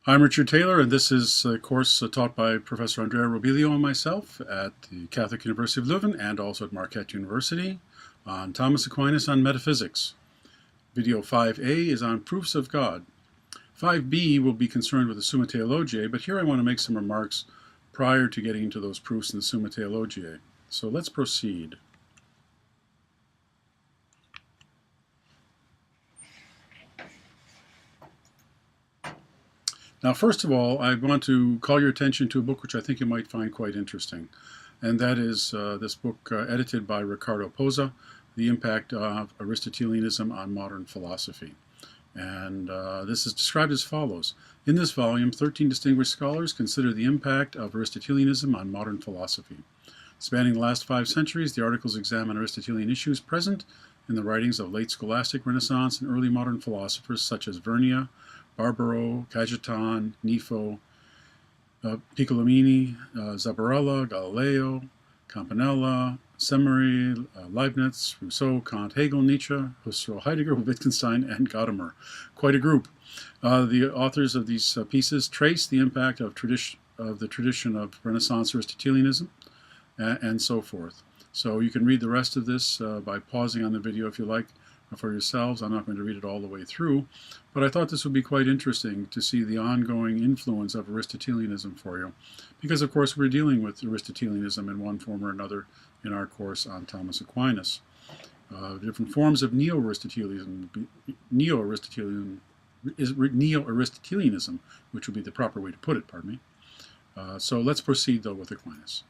I'm Richard Taylor, and this is a course taught by Professor Andrea Robilio and myself at the Catholic University of Leuven and also at Marquette University on Thomas Aquinas on metaphysics. Video 5A is on proofs of God. 5B will be concerned with the Summa Theologiae, but here I want to make some remarks prior to getting into those proofs in the Summa Theologiae. So let's proceed. Now, first of all, I want to call your attention to a book which I think you might find quite interesting, and that is this book edited by Ricardo Poza, The Impact of Aristotelianism on Modern Philosophy. And this is described as follows. In this volume, 13 distinguished scholars consider the impact of Aristotelianism on modern philosophy. Spanning the last 5 centuries, the articles examine Aristotelian issues present in the writings of late scholastic, Renaissance, and early modern philosophers such as Vernia, Barbaro, Cajetan, Nifo, Piccolomini, Zabarella, Galileo, Campanella, Semery, Leibniz, Rousseau, Kant, Hegel, Nietzsche, Husserl, Heidegger, Wittgenstein, and Gadamer. Quite a group. The authors of these pieces trace the impact of the tradition of Renaissance Aristotelianism and so forth. So you can read the rest of this by pausing on the video if you like for yourselves. I'm not going to read it all the way through, but I thought this would be quite interesting to see the ongoing influence of Aristotelianism for you, because of course we're dealing with Aristotelianism in one form or another in our course on Thomas Aquinas. Different forms of Neo-Aristotelianism, which would be the proper way to put it, pardon me. So let's proceed though with Aquinas.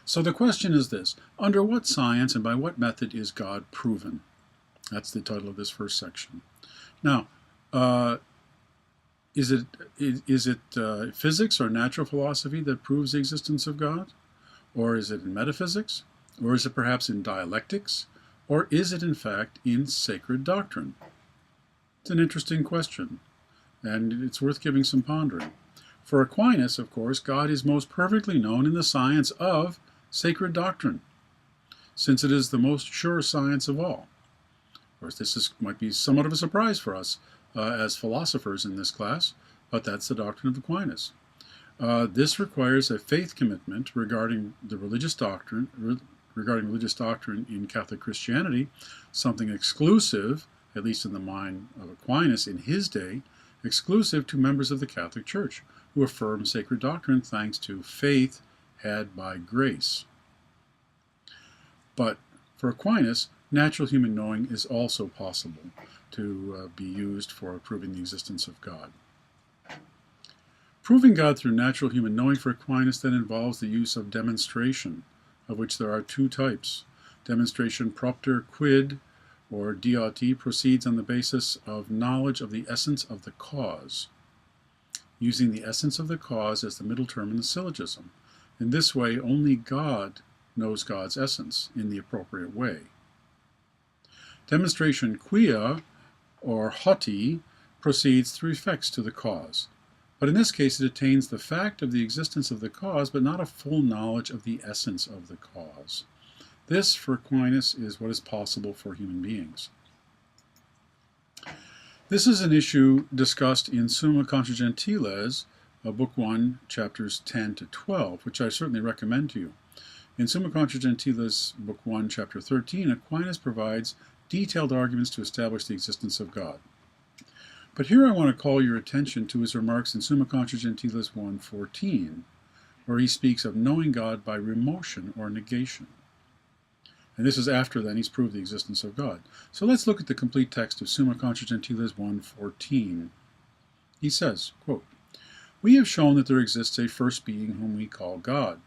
So the question is this: under what science and by what method is God proven? That's the title of this first section. Now, is it physics or natural philosophy that proves the existence of God? Or is it in metaphysics? Or is it perhaps in dialectics? Or is it in fact in sacred doctrine? It's an interesting question, and it's worth giving some pondering. For Aquinas, of course, God is most perfectly known in the science of sacred doctrine, since it is the most sure science of all. Of course, this might be somewhat of a surprise for us as philosophers in this class, but that's the doctrine of Aquinas. This requires a faith commitment regarding religious doctrine in Catholic Christianity, something exclusive, at least in the mind of Aquinas in his day, exclusive to members of the Catholic Church, who affirm sacred doctrine thanks to faith had by grace. But for Aquinas, natural human knowing is also possible to be used for proving the existence of God. Proving God through natural human knowing for Aquinas then involves the use of demonstration, of which there are 2 types. Demonstration propter quid, or DRT, proceeds on the basis of knowledge of the essence of the cause, using the essence of the cause as the middle term in the syllogism. In this way, only God knows God's essence in the appropriate way. Demonstration quia, or hoti, proceeds through effects to the cause. But in this case, it attains the fact of the existence of the cause, but not a full knowledge of the essence of the cause. This, for Aquinas, is what is possible for human beings. This is an issue discussed in Summa Contra Gentiles, Book 1, chapters 10 to 12, which I certainly recommend to you. In Summa Contra Gentiles, Book 1, chapter 13, Aquinas provides detailed arguments to establish the existence of God. But here I want to call your attention to his remarks in Summa Contra Gentiles 1:14, where he speaks of knowing God by remotion or negation. And this is after then he's proved the existence of God. So let's look at the complete text of Summa Contra Gentiles 1:14. He says, quote, "We have shown that there exists a first being whom we call God.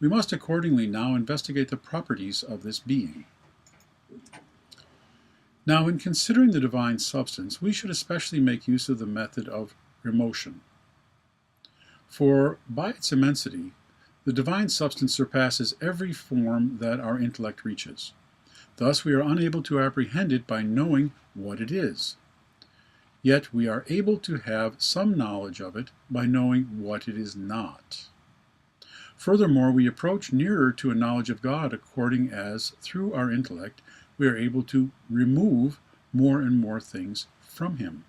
We must accordingly now investigate the properties of this being." Now, in considering the divine substance, we should especially make use of the method of remotion. For by its immensity, the divine substance surpasses every form that our intellect reaches. Thus, we are unable to apprehend it by knowing what it is. Yet we are able to have some knowledge of it by knowing what it is not. Furthermore, we approach nearer to a knowledge of God according as, through our intellect, we are able to remove more and more things from him.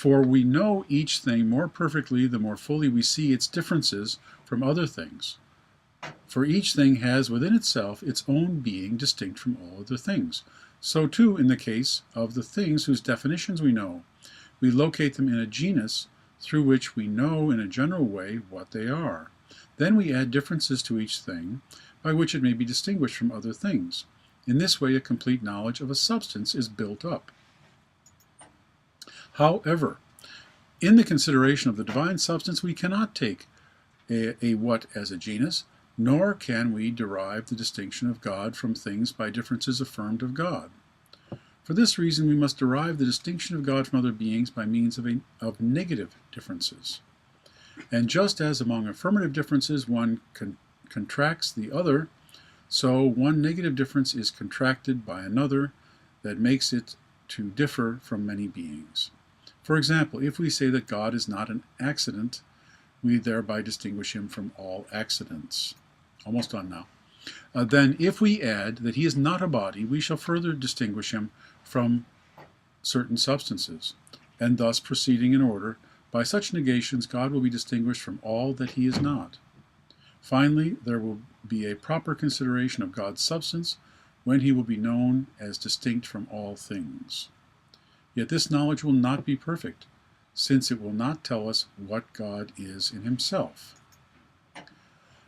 For we know each thing more perfectly the more fully we see its differences from other things. For each thing has within itself its own being distinct from all other things. So too in the case of the things whose definitions we know. We locate them in a genus through which we know in a general way what they are. Then we add differences to each thing by which it may be distinguished from other things. In this way, a complete knowledge of a substance is built up. However, in the consideration of the divine substance, we cannot take a what as a genus, nor can we derive the distinction of God from things by differences affirmed of God. For this reason, we must derive the distinction of God from other beings by means of negative differences. And just as among affirmative differences one contracts the other, so one negative difference is contracted by another that makes it to differ from many beings. For example, if we say that God is not an accident, we thereby distinguish him from all accidents. Almost done now. Then if we add that he is not a body, we shall further distinguish him from certain substances, and thus proceeding in order, by such negations God will be distinguished from all that he is not. Finally, there will be a proper consideration of God's substance, when he will be known as distinct from all things. Yet this knowledge will not be perfect, since it will not tell us what God is in himself.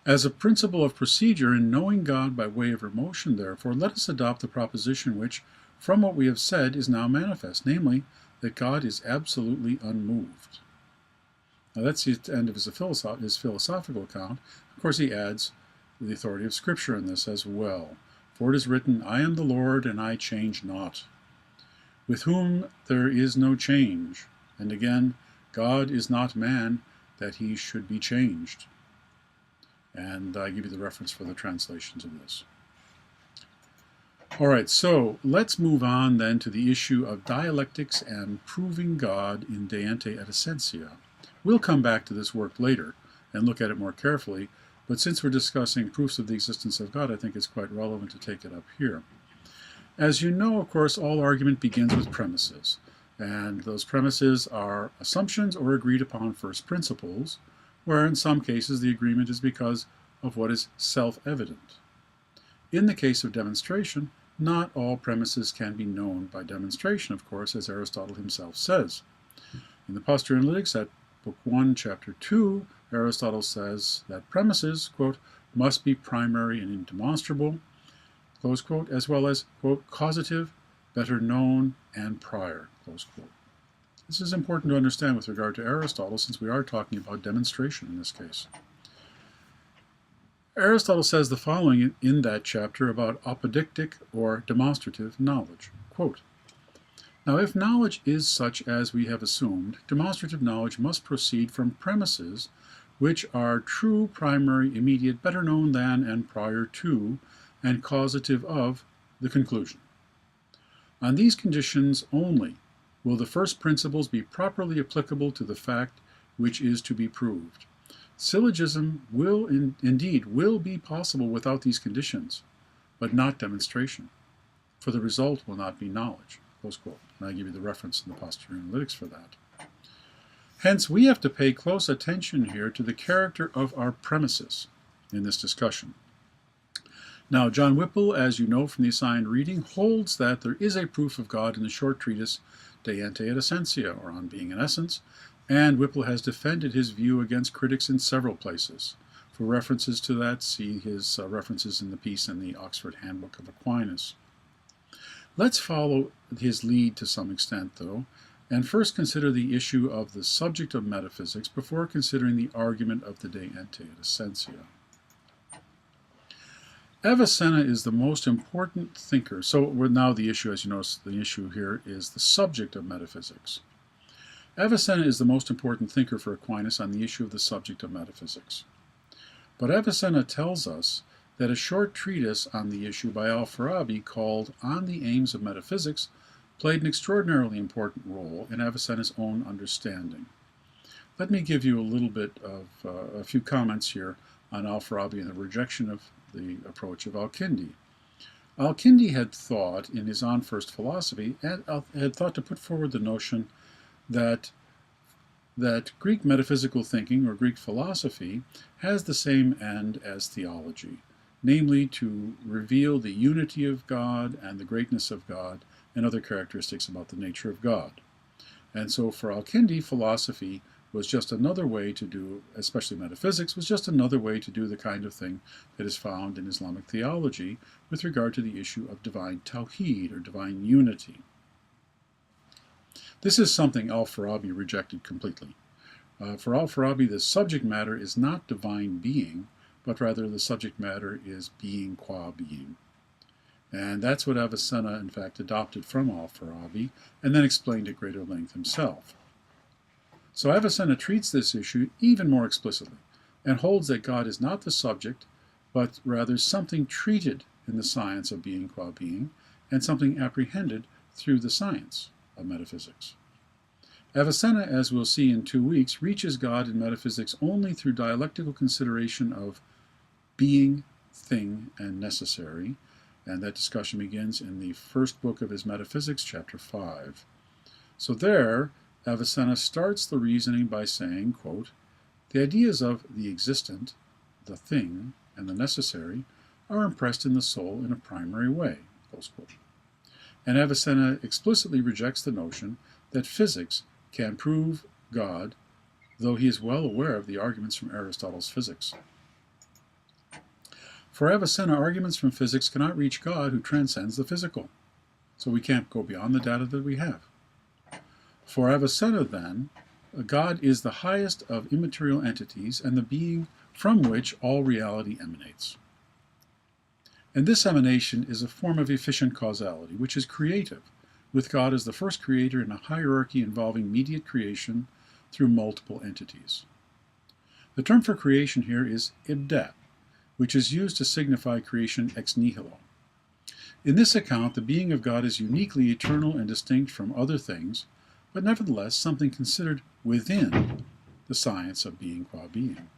As a principle of procedure in knowing God by way of emotion, therefore, let us adopt the proposition which, from what we have said, is now manifest, namely, that God is absolutely unmoved. Now that's the end of his philosophical account. Of course, he adds the authority of Scripture in this as well. For it is written, I am the Lord, and I change not, with whom there is no change. And again, God is not man, that he should be changed. And I give you the reference for the translations of this. All right, so let's move on then to the issue of dialectics and proving God in De Ente et Essentia. We'll come back to this work later and look at it more carefully, but since we're discussing proofs of the existence of God, I think it's quite relevant to take it up here. As you know, of course, all argument begins with premises, and those premises are assumptions or agreed upon first principles, where in some cases the agreement is because of what is self-evident. In the case of demonstration, not all premises can be known by demonstration, of course, as Aristotle himself says. In the Posture Analytics at Book 1, Chapter 2, Aristotle says that premises, quote, must be primary and indemonstrable, close quote, as well as, quote, causative, better known, and prior, close quote. This is important to understand with regard to Aristotle, since we are talking about demonstration in this case. Aristotle says the following in that chapter about apodictic or demonstrative knowledge. Quote, now, if knowledge is such as we have assumed, demonstrative knowledge must proceed from premises which are true, primary, immediate, better known than, and prior to, and causative of the conclusion. On these conditions only will the first principles be properly applicable to the fact which is to be proved. Syllogism will indeed be possible without these conditions, but not demonstration, for the result will not be knowledge. Close quote. And I give you the reference in the Posture Analytics for that. Hence, we have to pay close attention here to the character of our premises in this discussion. Now, John Whipple, as you know from the assigned reading, holds that there is a proof of God in the short treatise De Ente et Essentia, or On Being and Essence, and Whipple has defended his view against critics in several places. For references to that, see his references in the piece in the Oxford Handbook of Aquinas. Let's follow his lead to some extent, though, and first consider the issue of the subject of metaphysics before considering the argument of the De Ente et Essentia. Avicenna is the most important thinker. So now the issue, as you notice, the issue here is the subject of metaphysics. Avicenna is the most important thinker for Aquinas on the issue of the subject of metaphysics. But Avicenna tells us that a short treatise on the issue by Al-Farabi called On the Aims of Metaphysics played an extraordinarily important role in Avicenna's own understanding. Let me give you a little bit of a few comments here on Al-Farabi and the rejection of the approach of Al-Kindi. Al-Kindi had thought, in his On First Philosophy, had thought to put forward the notion that that Greek metaphysical thinking or Greek philosophy has the same end as theology, namely to reveal the unity of God and the greatness of God and other characteristics about the nature of God. And so for Al-Kindi, philosophy was just another way to do, especially metaphysics, was just another way to do the kind of thing that is found in Islamic theology with regard to the issue of divine tawheed, or divine unity. This is something Al-Farabi rejected completely. For Al-Farabi, the subject matter is not divine being, but rather the subject matter is being qua being. And that's what Avicenna, in fact, adopted from Al-Farabi, and then explained at greater length himself. So Avicenna treats this issue even more explicitly, and holds that God is not the subject, but rather something treated in the science of being qua being, and something apprehended through the science of metaphysics. Avicenna, as we'll see in 2 weeks, reaches God in metaphysics only through dialectical consideration of being, thing, and necessary, and that discussion begins in the first book of his Metaphysics, chapter 5. So there, Avicenna starts the reasoning by saying, quote, "The ideas of the existent, the thing, and the necessary are impressed in the soul in a primary way," close quote. And Avicenna explicitly rejects the notion that physics can prove God, though he is well aware of the arguments from Aristotle's physics. For Avicenna, arguments from physics cannot reach God, who transcends the physical. So we can't go beyond the data that we have. For Avicenna, then, God is the highest of immaterial entities and the being from which all reality emanates. And this emanation is a form of efficient causality, which is creative, with God as the first creator in a hierarchy involving mediate creation through multiple entities. The term for creation here is ibda, which is used to signify creation ex nihilo. In this account, the being of God is uniquely eternal and distinct from other things, but nevertheless something considered within the science of being qua being.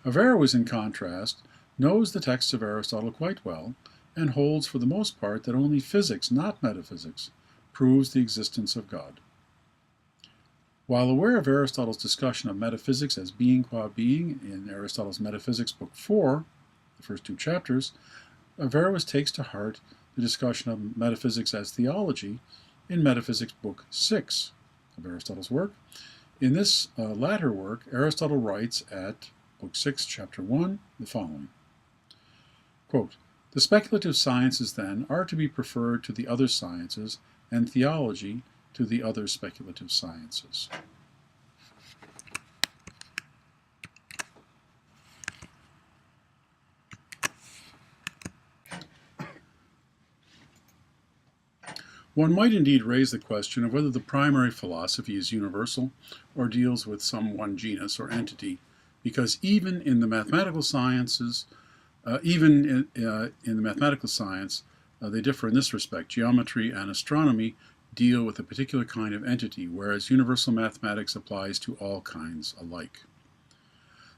Averroes, in contrast, knows the texts of Aristotle quite well, and holds for the most part that only physics, not metaphysics, proves the existence of God. While aware of Aristotle's discussion of metaphysics as being qua being in Aristotle's Metaphysics, Book 4, the first 2 chapters, Averroes takes to heart the discussion of metaphysics as theology in Metaphysics, Book 6 of Aristotle's work. In this latter work, Aristotle writes at Book 6, Chapter 1, the following. Quote, "The speculative sciences, then, are to be preferred to the other sciences, and theology to the other speculative sciences." One might indeed raise the question of whether the primary philosophy is universal or deals with some one genus or entity, because even in the mathematical sciences, in the mathematical science, they differ in this respect. Geometry and astronomy deal with a particular kind of entity, whereas universal mathematics applies to all kinds alike.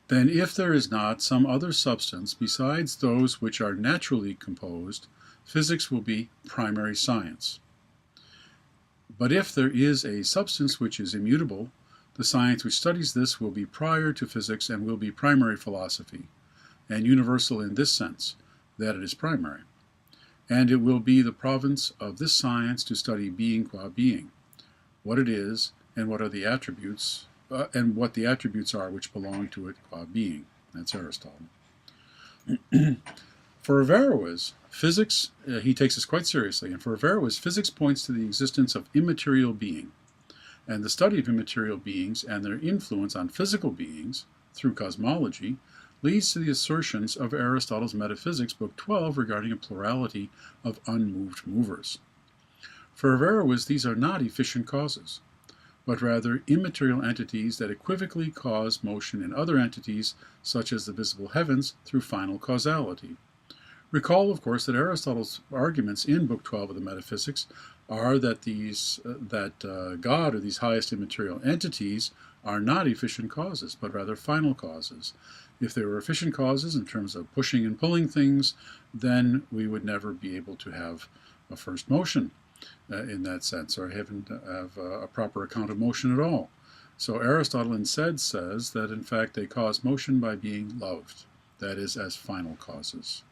Then, if there is not some other substance besides those which are naturally composed, physics will be primary science. But if there is a substance which is immutable, the science which studies this will be prior to physics and will be primary philosophy, and universal in this sense, that it is primary. And it will be the province of this science to study being qua being, what it is, and what are the attributes, and what the attributes are which belong to it qua being. That's Aristotle. For Averroes, physics, he takes this quite seriously, and for Averroes, physics points to the existence of immaterial being, and the study of immaterial beings and their influence on physical beings through cosmology leads to the assertions of Aristotle's Metaphysics, Book 12, regarding a plurality of unmoved movers. For Averroes, these are not efficient causes, but rather immaterial entities that equivocally cause motion in other entities, such as the visible heavens, through final causality. Recall, of course, that Aristotle's arguments in Book 12 of the Metaphysics are that God, or these highest immaterial entities, are not efficient causes, but rather final causes. If they were efficient causes in terms of pushing and pulling things, then we would never be able to have a first motion. in that sense, or haven't have a proper account of motion at all. So Aristotle instead says that in fact they cause motion by being loved, that is, as final causes.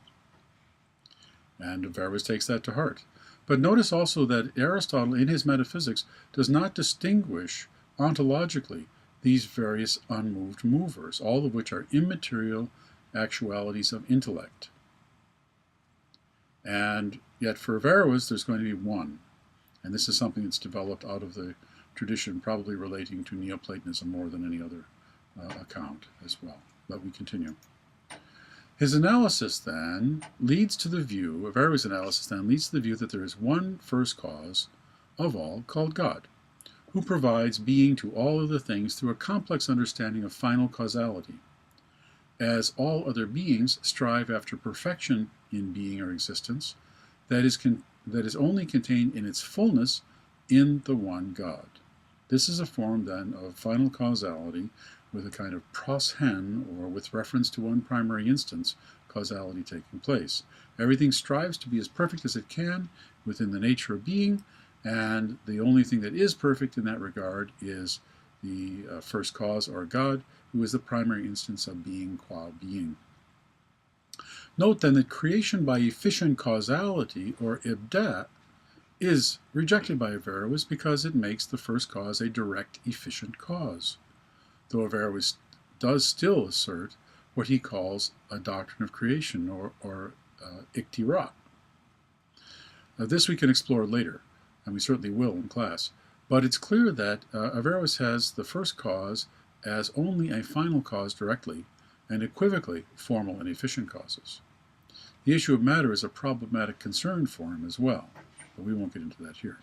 And Averroes takes that to heart. But notice also that Aristotle in his metaphysics does not distinguish ontologically these various unmoved movers, all of which are immaterial actualities of intellect. And yet for Averroes there's going to be one. And this is something that's developed out of the tradition, probably relating to Neoplatonism more than any other account as well. But we continue. His analysis then leads to the view, Averroes' analysis then leads to the view that there is one first cause of all called God, who provides being to all other things through a complex understanding of final causality. As all other beings strive after perfection in being or existence, that is only contained in its fullness in the one God. This is a form then of final causality with a kind of pros hen, or with reference to one primary instance, causality taking place. Everything strives to be as perfect as it can within the nature of being, and the only thing that is perfect in that regard is the first cause, or God, who is the primary instance of being qua being. Note then that creation by efficient causality, or ibdat, is rejected by Averroes because it makes the first cause a direct, efficient cause, though Averroes does still assert what he calls a doctrine of creation, or ikhtirat. This we can explore later, and we certainly will in class, but it's clear that Averroes has the first cause as only a final cause directly, and equivocally formal and efficient causes. The issue of matter is a problematic concern for him as well, but we won't get into that here.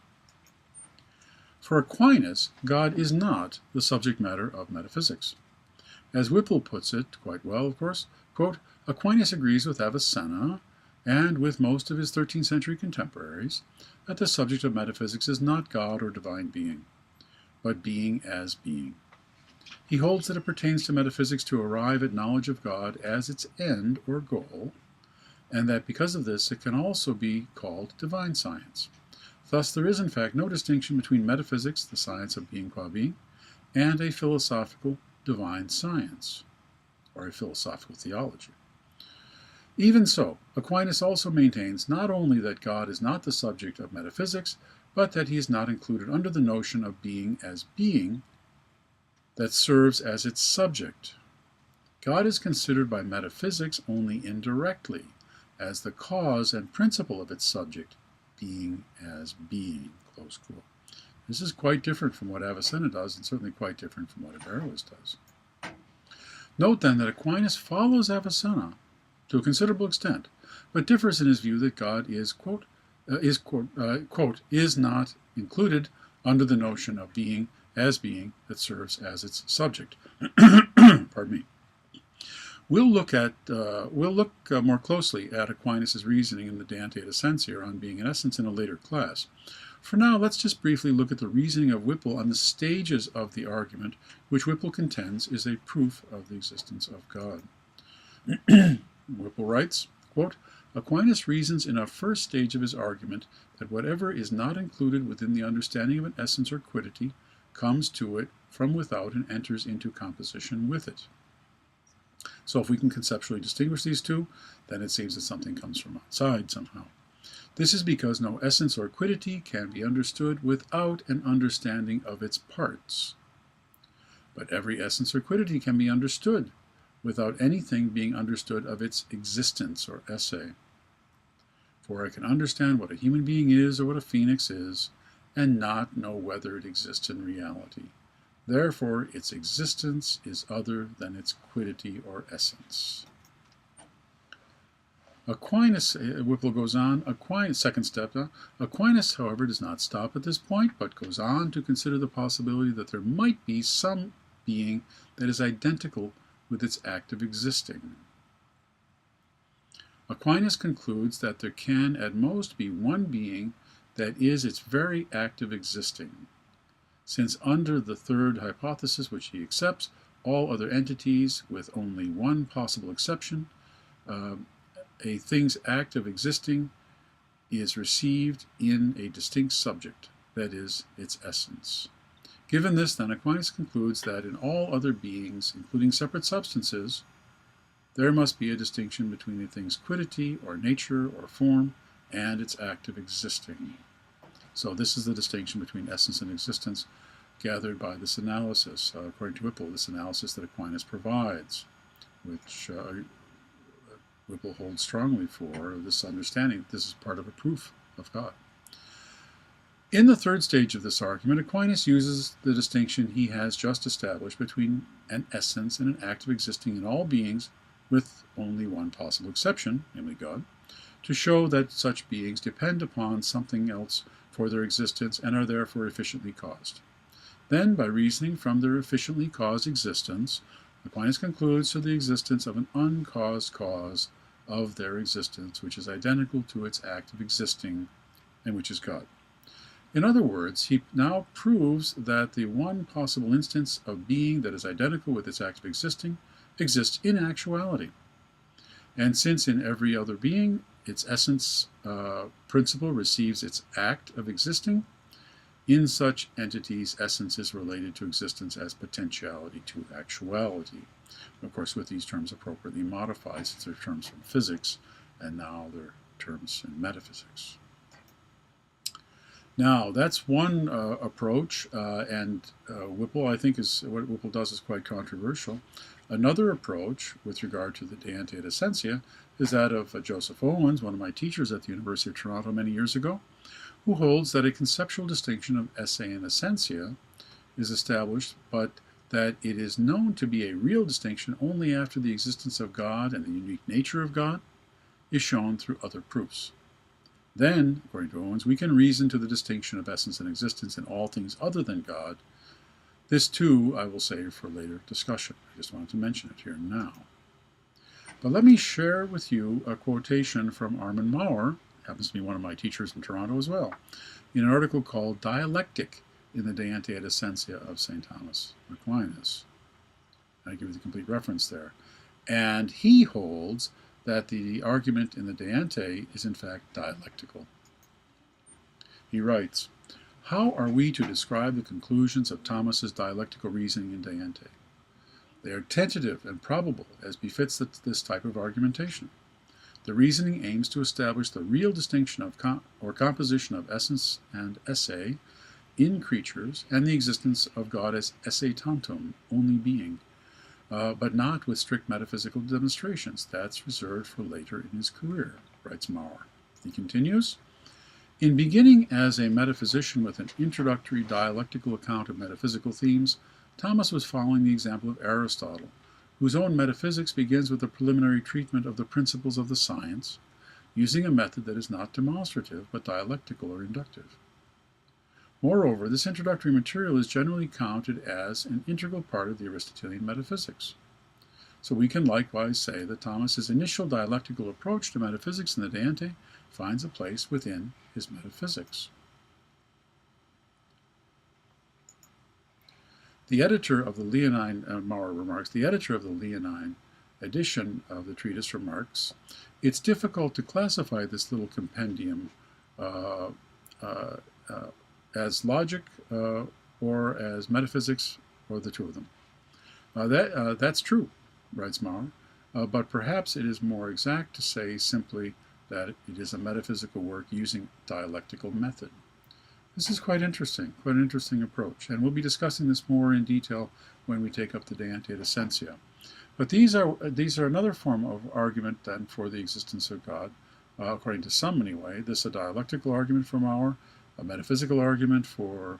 For Aquinas, God is not the subject matter of metaphysics. As Whipple puts it, quite well of course, quote, Aquinas agrees with Avicenna and with most of his 13th century contemporaries that the subject of metaphysics is not God or divine being, but being as being. He holds that it pertains to metaphysics to arrive at knowledge of God as its end or goal, and that because of this it can also be called divine science. Thus there is in fact no distinction between metaphysics, the science of being qua being, and a philosophical divine science, or a philosophical theology. Even so, Aquinas also maintains not only that God is not the subject of metaphysics, but that he is not included under the notion of being as being that serves as its subject. God is considered by metaphysics only indirectly, as the cause and principle of its subject, being as being, close quote. This is quite different from what Avicenna does, and certainly quite different from what Averroes does. Note then that Aquinas follows Avicenna to a considerable extent, but differs in his view that God is, quote, is not included under the notion of being as being that serves as its subject. Pardon me. We'll look more closely at Aquinas' reasoning in the De Ante et Essentia on being an essence in a later class. For now, let's just briefly look at the reasoning of Whipple on the stages of the argument, which Whipple contends is a proof of the existence of God. Whipple writes, quote, Aquinas reasons in a first stage of his argument that whatever is not included within the understanding of an essence or quiddity comes to it from without and enters into composition with it. So if we can conceptually distinguish these two, then it seems that something comes from outside somehow. This is because no essence or quiddity can be understood without an understanding of its parts. But every essence or quiddity can be understood without anything being understood of its existence or esse. For I can understand what a human being is or what a phoenix is, and not know whether it exists in reality. Therefore, its existence is other than its quiddity or essence. Aquinas, Whipple goes on, second step, Aquinas, however, does not stop at this point, but goes on to consider the possibility that there might be some being that is identical with its act of existing. Aquinas concludes that there can at most be one being that is its very act of existing, since under the third hypothesis, which he accepts, all other entities, with only one possible exception, a thing's act of existing is received in a distinct subject, that is, its essence. Given this, then, Aquinas concludes that in all other beings, including separate substances, there must be a distinction between a thing's quiddity, or nature, or form, and its act of existing. So this is the distinction between essence and existence gathered by this analysis, according to Whipple, this analysis that Aquinas provides, which Whipple holds strongly for this understanding that this is part of a proof of God. In the third stage of this argument, Aquinas uses the distinction he has just established between an essence and an act of existing in all beings, with only one possible exception, namely God, to show that such beings depend upon something else for their existence and are therefore efficiently caused. Then, by reasoning from their efficiently caused existence, Aquinas concludes to the existence of an uncaused cause of their existence, which is identical to its act of existing, and which is God. In other words, he now proves that the one possible instance of being that is identical with its act of existing exists in actuality. And since in every other being its essence principle receives its act of existing, in such entities essence is related to existence as potentiality to actuality. Of course, with these terms appropriately modified, since they're terms from physics, and now they're terms in metaphysics. Now, that's one approach, and Whipple, I think, what Whipple does is quite controversial. Another approach, with regard to the De Ante et Essentia, is that of Joseph Owens, one of my teachers at the University of Toronto many years ago, who holds that a conceptual distinction of esse and essentia is established, but that it is known to be a real distinction only after the existence of God and the unique nature of God is shown through other proofs. Then, according to Owens, we can reason to the distinction of essence and existence in all things other than God. This, too, I will save for later discussion. I just wanted to mention it here now. But let me share with you a quotation from Armin Maurer, happens to be one of my teachers in Toronto as well, in an article called Dialectic in the De Ante et Essentia of St. Thomas Aquinas. I give you the complete reference there. And he holds that the argument in the De Ante is in fact dialectical. He writes, "How are we to describe the conclusions of Thomas's dialectical reasoning in De Ante? They are tentative and probable, as befits this type of argumentation. The reasoning aims to establish the real distinction of composition of essence and esse in creatures, and the existence of God as esse tantum, only being, but not with strict metaphysical demonstrations. That's reserved for later in his career," writes Maurer. He continues, "In beginning as a metaphysician with an introductory dialectical account of metaphysical themes, Thomas was following the example of Aristotle, whose own metaphysics begins with a preliminary treatment of the principles of the science, using a method that is not demonstrative, but dialectical or inductive. Moreover, this introductory material is generally counted as an integral part of the Aristotelian metaphysics. So we can likewise say that Thomas's initial dialectical approach to metaphysics in the De Ante finds a place within his metaphysics." The editor of the Leonine, Maurer remarks, the editor of the Leonine edition of the treatise remarks, "It's difficult to classify this little compendium as logic or as metaphysics, or the two of them. That's true," writes Maurer, "but perhaps it is more exact to say simply that it is a metaphysical work using dialectical method." This is quite an interesting approach, and we'll be discussing this more in detail when we take up the De Ante et Essentia. But these are another form of argument then for the existence of God, according to some anyway. This is a dialectical argument for Maurer, a metaphysical argument for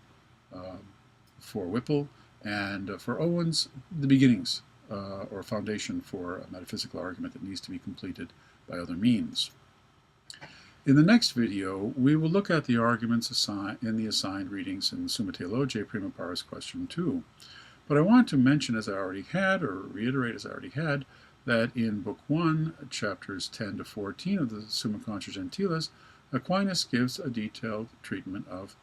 Whipple, and for Owens, the beginnings or foundation for a metaphysical argument that needs to be completed by other means. In the next video, we will look at the arguments in the assigned readings in Summa Theologiae Prima Pars Question 2. But I want to mention, as I already had, or reiterate as I already had, that in Book 1, chapters 10 to 14 of the Summa Contra Gentiles, Aquinas gives a detailed treatment of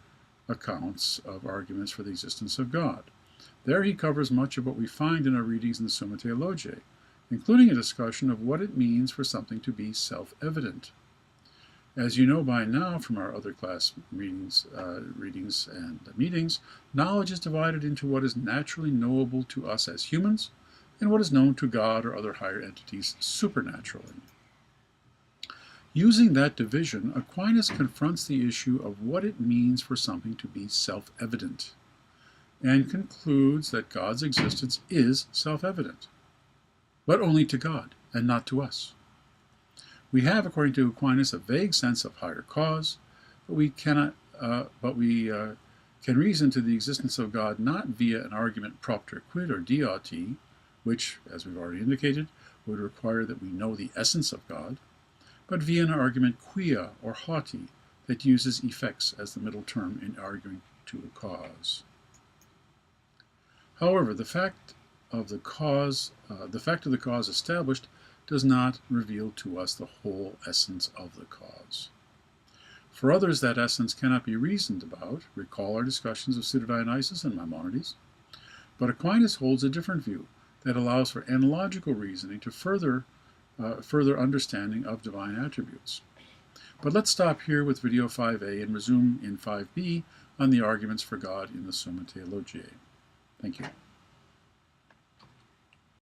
accounts of arguments for the existence of God. There he covers much of what we find in our readings in the Summa Theologiae, including a discussion of what it means for something to be self-evident. As you know by now from our other class readings and meetings, knowledge is divided into what is naturally knowable to us as humans and what is known to God or other higher entities supernaturally. Using that division, Aquinas confronts the issue of what it means for something to be self-evident, and concludes that God's existence is self-evident, but only to God and not to us. We have, according to Aquinas, a vague sense of higher cause, but we can reason to the existence of God not via an argument propter quid or deity, which, as we've already indicated, would require that we know the essence of God, but via an argument quia or hauti that uses effects as the middle term in arguing to a cause. However, the fact of the cause established does not reveal to us the whole essence of the cause. For others, that essence cannot be reasoned about. Recall our discussions of Pseudo-Dionysius and Maimonides. But Aquinas holds a different view that allows for analogical reasoning to further understanding of divine attributes. But let's stop here with video 5a and resume in 5b on the arguments for God in the Summa Theologiae. Thank you.